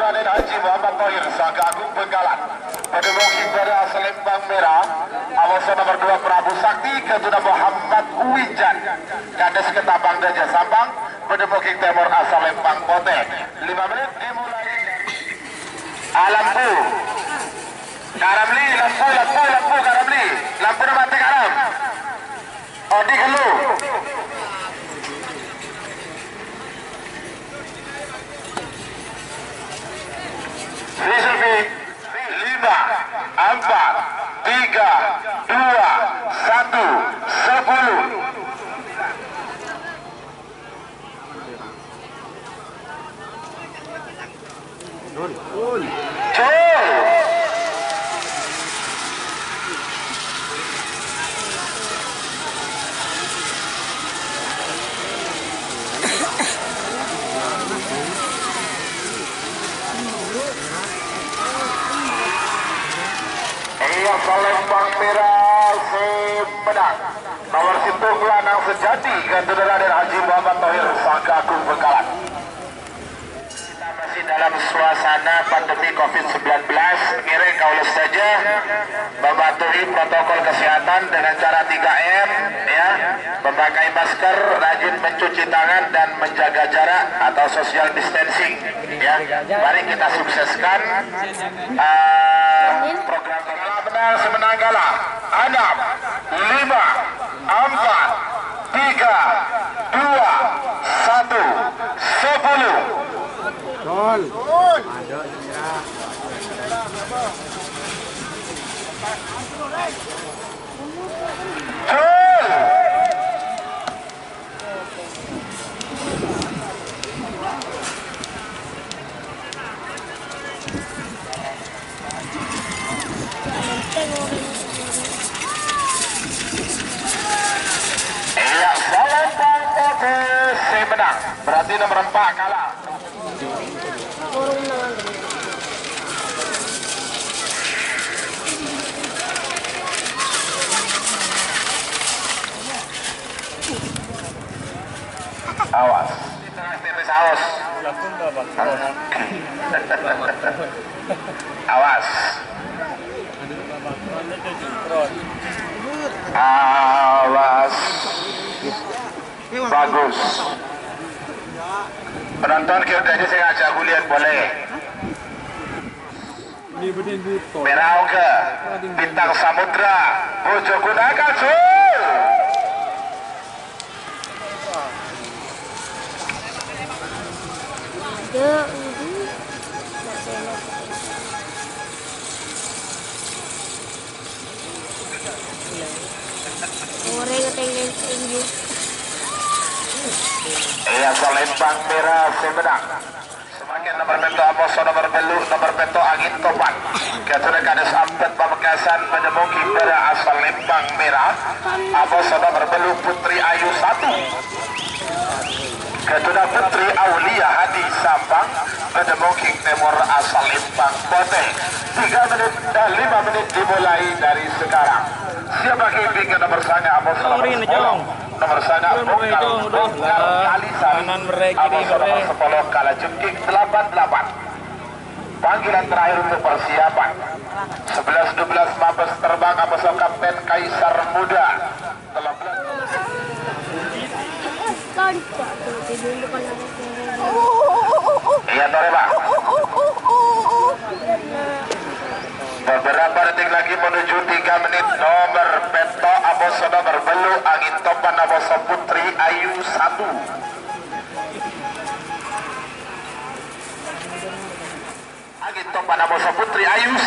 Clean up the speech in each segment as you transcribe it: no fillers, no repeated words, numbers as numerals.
Raden Haji Muhammad Thohir Sangga Agung Benggalan. Pedemoking pada Selembang Merah Awasan nomor 2 Prabu Sakti Ketuda Muhammad Wijan Kades Ketabang Daja Sampang. Pedemoking Timur asal Lembang Pote 5 menit dimulai. Lampu Karamli, lampu Karamli, lampu mati Karam. Odi Helu Rizvi 5, 4, 3, 2, 1, 10. Col. Selembang Merah Semedang nomor situng lanang sejati Ketuda Raden Haji Muhammad Thohir Sangga Agung Benggalan. Kita masih dalam suasana pandemi COVID-19. Ngiring kaulah saja mematuhi protokol kesehatan dengan cara 3M ya, memakai masker, rajin mencuci tangan dan menjaga jarak atau social distancing ya. Mari kita sukseskan program menang semenanggala 6, 5, 4, 3, 2, 1, 10. Gol. Iya, Selembang Pote Semedang berarti nomor 4 kalah. Awas. Awas. Awas. Awas. Bagus. Penonton kita aja saya ajak lihat boleh. Merau ke Bintang Samudra Bojo gunakan sul. Iya, Selembang Merah Semedang semakin nomor beto Amoso nomor belu nomor beto angin topan Ketuda Kades Ampet Pamekasan Pedemoking pada asal Lembang Merah Amoso nomor belu Putri Ayu 1 Ketuda Putri Aulia Hadi Sampang Pedemoking Timur asal Lembang Pote 3 menit dan 5 menit dimulai dari sekarang. Siapa kiping nomor sana Amoso nomor sana Bongkar Kalisari Amoso nomor 10 Kala Jengking 88. Panggilan terakhir untuk persiapan 11-12 Mabes terbang Amoso Kapten Kaisar Muda 13. Iya Tore Pak. Beberapa detik lagi menuju 3 menit nomor peto Amoso nomor belu angin topan Amoso Putri Ayu 1. Angin topan Amoso Putri Ayu 1.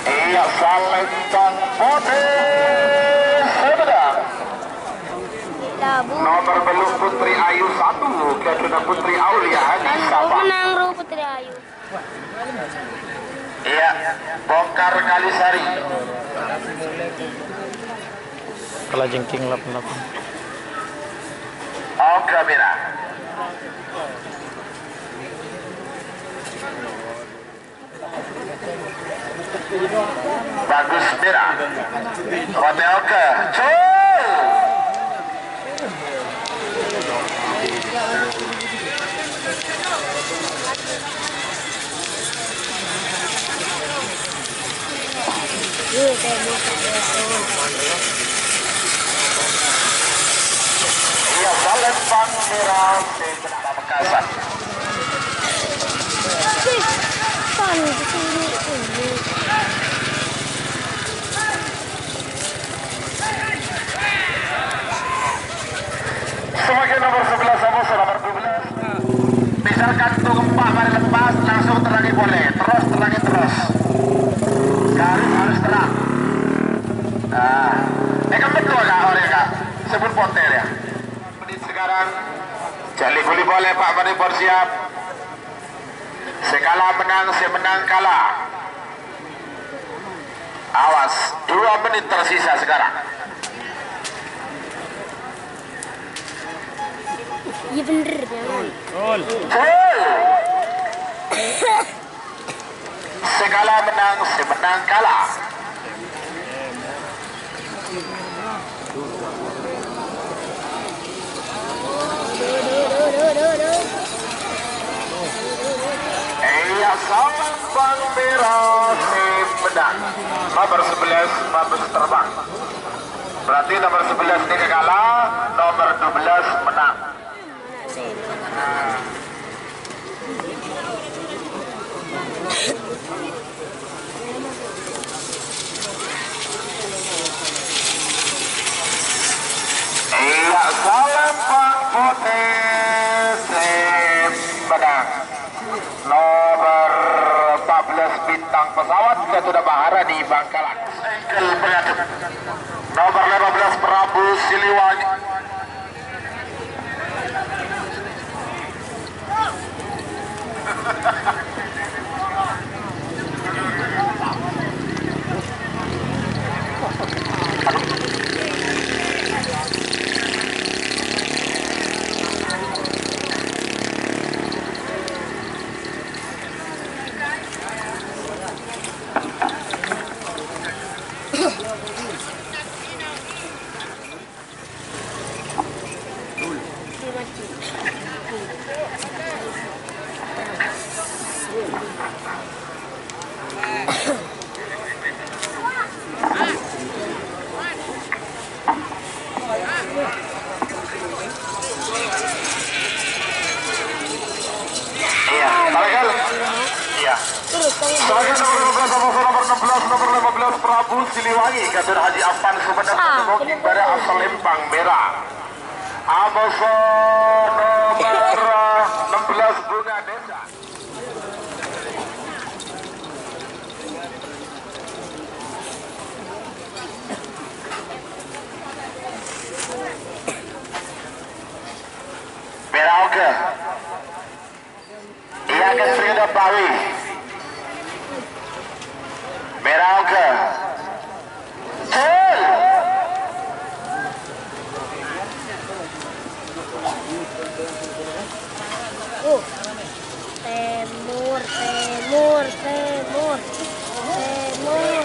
Iya, Selembang Pote Semedang nomor belu Putri Ayu 1 Ketuda Putri Aulia Hadi Sampang menang Putri Ayu. Iya, Bongkar Kalisari Kala Jengking 88. Oke, Mira. Bagus merah. Hotel ke iya, Palembang merah di Pamekasan. Semakin nomor 11 sama nomor 12. Misalkan tuh gempa mari lepas langsung terangi boleh, terus terangi terus. Garis harus terang. Nah, kan betul lah orang kak sebut poter ya. Menit sekarang Jali Kuli boleh Pak Mari bersiap. Sekala menang, semenang kalah. Awas, 2 menit tersisa sekarang. Iya bener jangan. Segala menang, semenang kalah. Iya, Palembang merah menang. Nomor 11 Mabes terbang. Berarti nomor 11 ini kalah, nomor 12 menang. Iya, Palembang putih menang. Nomor 14 bintang pesawat Garuda Bahara di Bangkalan. Engkel pengadep. Nomor 15 Prabu Siliwangi. Nomor 15 Prabu Siliwangi Kader Haji Afan Sumedang Bogi Bara Palembang merah. Aboso nomor 16 Bunga Desa. Merah oke. Iya ke Frida Pawi. Merah oke. Temur, temur, temur, temur, temur.